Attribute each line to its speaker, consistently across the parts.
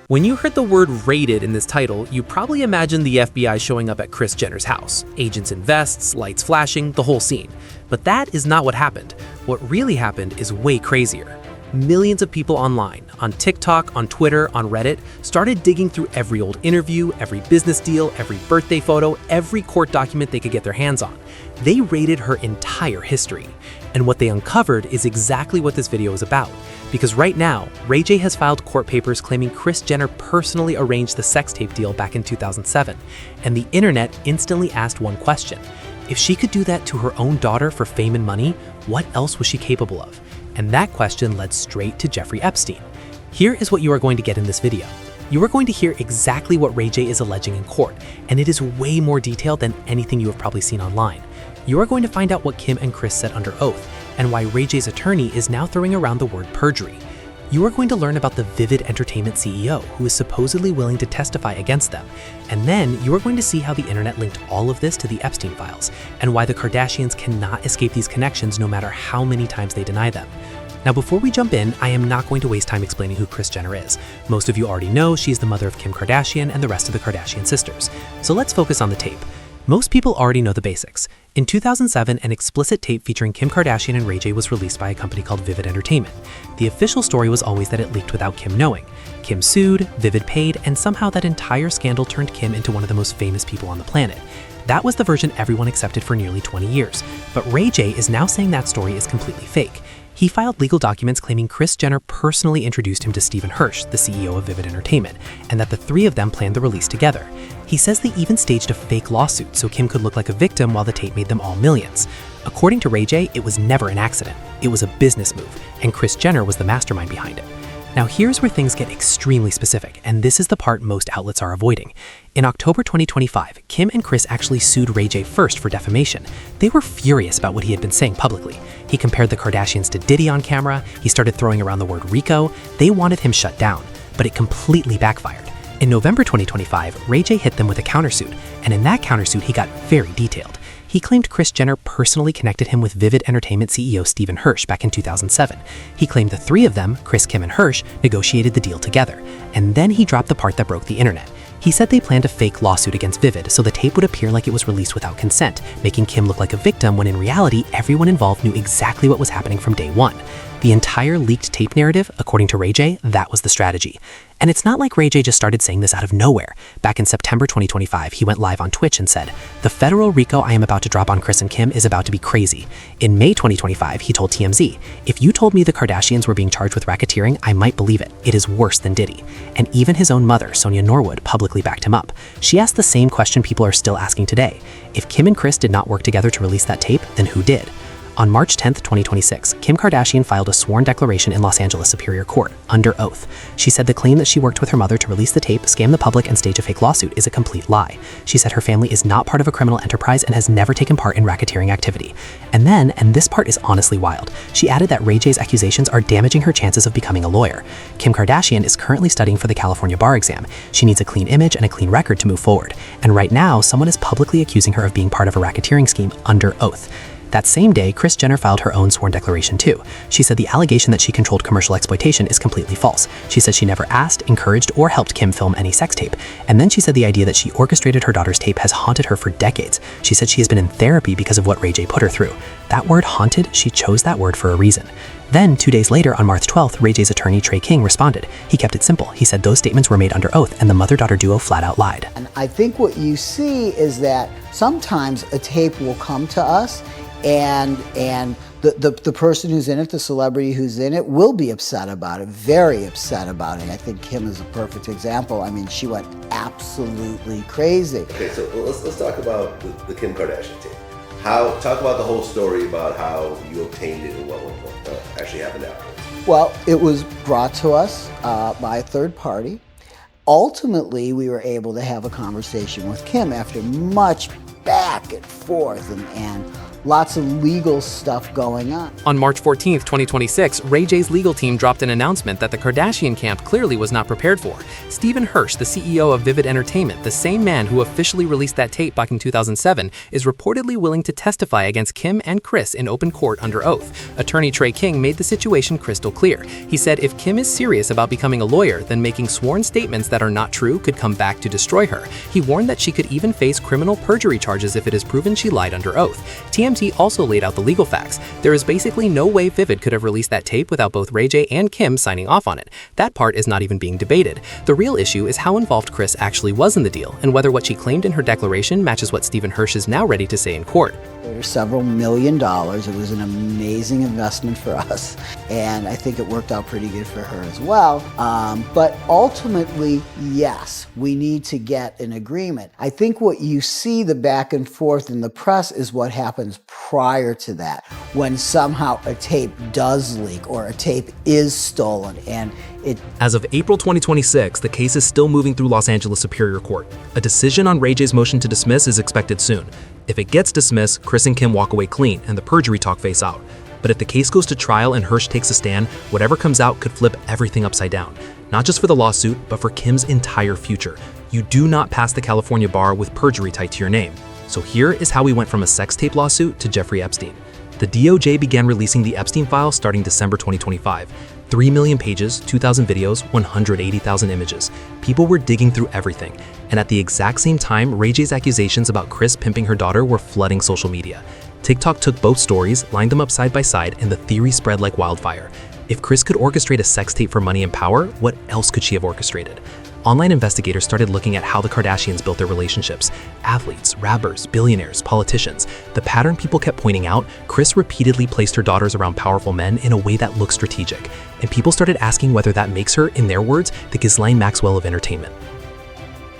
Speaker 1: When you heard the word raided in this title, you probably imagined the FBI showing up at Kris Jenner's house. Agents in vests, lights flashing, the whole scene. But that is not what happened. What really happened is way crazier. Millions of people online, on TikTok, on Twitter, on Reddit, started digging through every old interview, every business deal, every birthday photo, every court document they could get their hands on. They raided her entire history. And what they uncovered is exactly what this video is about. Because right now, Ray J has filed court papers claiming Kris Jenner personally arranged the sex tape deal back in 2007. And the internet instantly asked one question. If she could do that to her own daughter for fame and money, what else was she capable of? And that question led straight to Jeffrey Epstein. Here is what you are going to get in this video. You are going to hear exactly what Ray J is alleging in court, and it is way more detailed than anything you have probably seen online. You are going to find out what Kim and Kris said under oath, and why Ray J's attorney is now throwing around the word perjury. You are going to learn about the Vivid Entertainment CEO who is supposedly willing to testify against them. And then you are going to see how the internet linked all of this to the Epstein files, and why the Kardashians cannot escape these connections no matter how many times they deny them. Now, before we jump in, I am not going to waste time explaining who Kris Jenner is. Most of you already know she's the mother of Kim Kardashian and the rest of the Kardashian sisters. So let's focus on the tape. Most people already know the basics. In 2007, an explicit tape featuring Kim Kardashian and Ray J was released by a company called Vivid Entertainment. The official story was always that it leaked without Kim knowing. Kim sued, Vivid paid, and somehow that entire scandal turned Kim into one of the most famous people on the planet. That was the version everyone accepted for nearly 20 years. But Ray J is now saying that story is completely fake. He filed legal documents claiming Kris Jenner personally introduced him to Stephen Hirsch, the CEO of Vivid Entertainment, and that the three of them planned the release together. He says they even staged a fake lawsuit so Kim could look like a victim while the tape made them all millions. According to Ray J, it was never an accident. It was a business move, and Kris Jenner was the mastermind behind it. Now here's where things get extremely specific, and this is the part most outlets are avoiding. In October 2025, Kim and Kris actually sued Ray J first for defamation. They were furious about what he had been saying publicly. He compared the Kardashians to Diddy on camera, he started throwing around the word RICO, they wanted him shut down, but it completely backfired. In November 2025, Ray J hit them with a countersuit, and in that countersuit he got very detailed. He claimed Kris Jenner personally connected him with Vivid Entertainment CEO Stephen Hirsch back in 2007. He claimed the three of them, Kris, Kim, and Hirsch, negotiated the deal together. And then he dropped the part that broke the internet. He said they planned a fake lawsuit against Vivid so the tape would appear like it was released without consent, making Kim look like a victim when in reality everyone involved knew exactly what was happening from day one. The entire leaked tape narrative, according to Ray J, that was the strategy. And it's not like Ray J just started saying this out of nowhere. Back in September 2025, he went live on Twitch and said, "The federal RICO I am about to drop on Kris and Kim is about to be crazy." In May 2025, he told TMZ, "If you told me the Kardashians were being charged with racketeering, I might believe it. It is worse than Diddy." And even his own mother, Sonia Norwood, publicly backed him up. She asked the same question people are still asking today. If Kim and Kris did not work together to release that tape, then who did? On March 10, 2026, Kim Kardashian filed a sworn declaration in Los Angeles Superior Court, under oath. She said the claim that she worked with her mother to release the tape, scam the public, and stage a fake lawsuit is a complete lie. She said her family is not part of a criminal enterprise and has never taken part in racketeering activity. And then, and this part is honestly wild, she added that Ray J's accusations are damaging her chances of becoming a lawyer. Kim Kardashian is currently studying for the California bar exam. She needs a clean image and a clean record to move forward. And right now, someone is publicly accusing her of being part of a racketeering scheme under oath. That same day, Kris Jenner filed her own sworn declaration too. She said the allegation that she controlled commercial exploitation is completely false. She said she never asked, encouraged, or helped Kim film any sex tape. And then she said the idea that she orchestrated her daughter's tape has haunted her for decades. She said she has been in therapy because of what Ray J put her through. That word haunted, she chose that word for a reason. Then, 2 days later, on March 12th, Ray J's attorney, Trey King, responded. He kept it simple. He said those statements were made under oath, and the mother-daughter duo flat out lied.
Speaker 2: And I think what you see is that sometimes a tape will come to us and the person who's in it, the celebrity who's in it, will be upset about it, very upset about it. I think Kim is a perfect example. I mean, she went absolutely crazy.
Speaker 3: Okay, so let's talk about the Kim Kardashian tape. Talk about the whole story about how you obtained it and what actually happened afterwards.
Speaker 2: Well, it was brought to us by a third party. Ultimately, we were able to have a conversation with Kim after much back and forth and lots of legal stuff going on.
Speaker 1: On March 14, 2026, Ray J's legal team dropped an announcement that the Kardashian camp clearly was not prepared for. Stephen Hirsch, the CEO of Vivid Entertainment, the same man who officially released that tape back in 2007, is reportedly willing to testify against Kim and Kris in open court under oath. Attorney Trey King made the situation crystal clear. He said if Kim is serious about becoming a lawyer, then making sworn statements that are not true could come back to destroy her. He warned that she could even face criminal perjury charges if it is proven she lied under oath. TMZ also laid out the legal facts. There is basically no way Vivid could have released that tape without both Ray J and Kim signing off on it. That part is not even being debated. The real issue is how involved Kris actually was in the deal, and whether what she claimed in her declaration matches what Stephen Hirsch is now ready to say in court.
Speaker 2: There were several $1 million. It was an amazing investment for us, and I think it worked out pretty good for her as well. But ultimately, yes, we need to get an agreement. I think what you see the back and forth in the press is what happens prior to that, when somehow a tape does leak or a tape is stolen, and
Speaker 4: As of April 2026, the case is still moving through Los Angeles Superior Court. A decision on Ray J's motion to dismiss is expected soon. If it gets dismissed, Kris and Kim walk away clean and the perjury talk face out. But if the case goes to trial and Hirsch takes a stand, whatever comes out could flip everything upside down. Not just for the lawsuit, but for Kim's entire future. You do not pass the California bar with perjury tied to your name. So here is how we went from a sex tape lawsuit to Jeffrey Epstein. The DOJ began releasing the Epstein files starting December 2025. 3 million pages, 2,000 videos, 180,000 images. People were digging through everything. And at the exact same time, Ray J's accusations about Kris pimping her daughter were flooding social media. TikTok took both stories, lined them up side by side, and the theory spread like wildfire. If Kris could orchestrate a sex tape for money and power, what else could she have orchestrated? Online investigators started looking at how the Kardashians built their relationships. Athletes, rappers, billionaires, politicians. The pattern people kept pointing out, Kris repeatedly placed her daughters around powerful men in a way that looked strategic. And people started asking whether that makes her, in their words, the Ghislaine Maxwell of entertainment.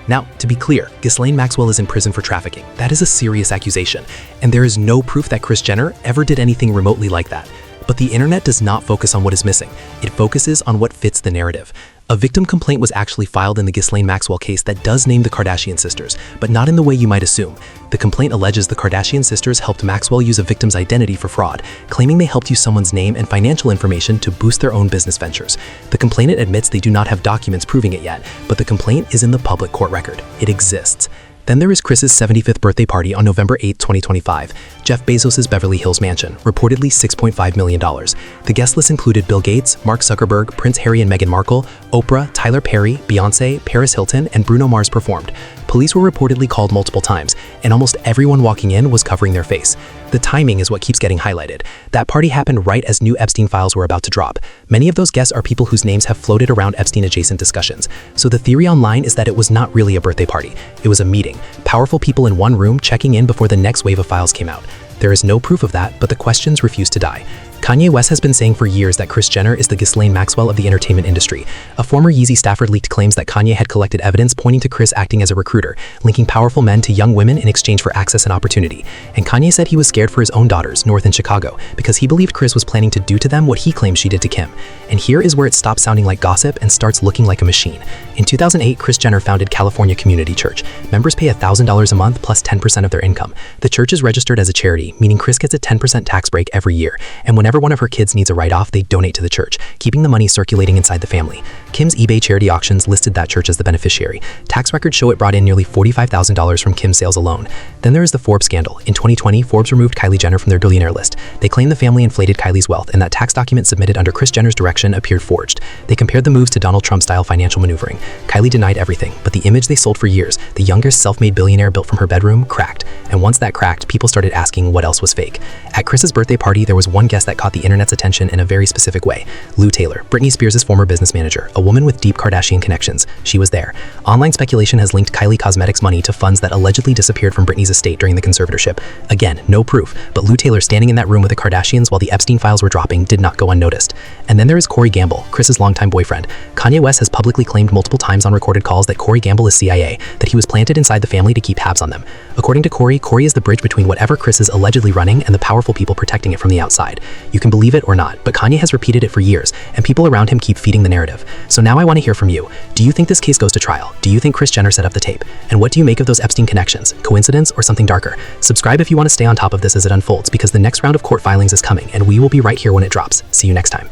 Speaker 4: Now, to be clear, Ghislaine Maxwell is in prison for trafficking. That is a serious accusation. And there is no proof that Kris Jenner ever did anything remotely like that. But the internet does not focus on what is missing. It focuses on what fits the narrative. A victim complaint was actually filed in the Ghislaine Maxwell case that does name the Kardashian sisters, but not in the way you might assume. The complaint alleges the Kardashian sisters helped Maxwell use a victim's identity for fraud, claiming they helped use someone's name and financial information to boost their own business ventures. The complainant admits they do not have documents proving it yet, but the complaint is in the public court record. It exists. Then there is Kris's 75th birthday party on November 8, 2025, Jeff Bezos' Beverly Hills mansion, reportedly $6.5 million. The guest list included Bill Gates, Mark Zuckerberg, Prince Harry and Meghan Markle, Oprah, Tyler Perry, Beyoncé, Paris Hilton, and Bruno Mars performed. Police were reportedly called multiple times, and almost everyone walking in was covering their face. The timing is what keeps getting highlighted. That party happened right as new Epstein files were about to drop. Many of those guests are people whose names have floated around Epstein-adjacent discussions. So the theory online is that it was not really a birthday party. It was a meeting. Powerful people in one room checking in before the next wave of files came out. There is no proof of that, but the questions refuse to die. Kanye West has been saying for years that Kris Jenner is the Ghislaine Maxwell of the entertainment industry. A former Yeezy staffer leaked claims that Kanye had collected evidence pointing to Kris acting as a recruiter, linking powerful men to young women in exchange for access and opportunity. And Kanye said he was scared for his own daughters, North and Chicago, because he believed Kris was planning to do to them what he claims she did to Kim. And here is where it stops sounding like gossip and starts looking like a machine. In 2008, Kris Jenner founded California Community Church. Members pay $1,000 a month plus 10% of their income. The church is registered as a charity, meaning Kris gets a 10% tax break every year. And whenever one of her kids needs a write-off, they donate to the church, keeping the money circulating inside the family. Kim's eBay charity auctions listed that church as the beneficiary. Tax records show it brought in nearly $45,000 from Kim's sales alone. Then there is the Forbes scandal. In 2020, Forbes removed Kylie Jenner from their billionaire list. They claimed the family inflated Kylie's wealth, and that tax document submitted under Kris Jenner's direction appeared forged. They compared the moves to Donald Trump-style financial maneuvering. Kylie denied everything, but the image they sold for years, the youngest self-made billionaire built from her bedroom, cracked. And once that cracked, people started asking what else was fake. At Kris's birthday party, there was one guest that caught the internet's attention in a very specific way. Lou Taylor, Britney Spears' former business manager, a woman with deep Kardashian connections. She was there. Online speculation has linked Kylie Cosmetics' money to funds that allegedly disappeared from Britney's estate during the conservatorship. Again, no proof, but Lou Taylor standing in that room with the Kardashians while the Epstein files were dropping did not go unnoticed. And then there is Corey Gamble, Kris's longtime boyfriend. Kanye West has publicly claimed multiple times on recorded calls that Corey Gamble is CIA, that he was planted inside the family to keep tabs on them. According to Corey, Corey is the bridge between whatever Kris is allegedly running and the powerful people protecting it from the outside. You You can believe it or not, but Kanye has repeated it for years, and people around him keep feeding the narrative. So now I want to hear from you. Do you think this case goes to trial? Do you think Kris Jenner set up the tape? And what do you make of those Epstein connections? Coincidence or something darker? Subscribe if you want to stay on top of this as it unfolds, because the next round of court filings is coming, and we will be right here when it drops. See you next time.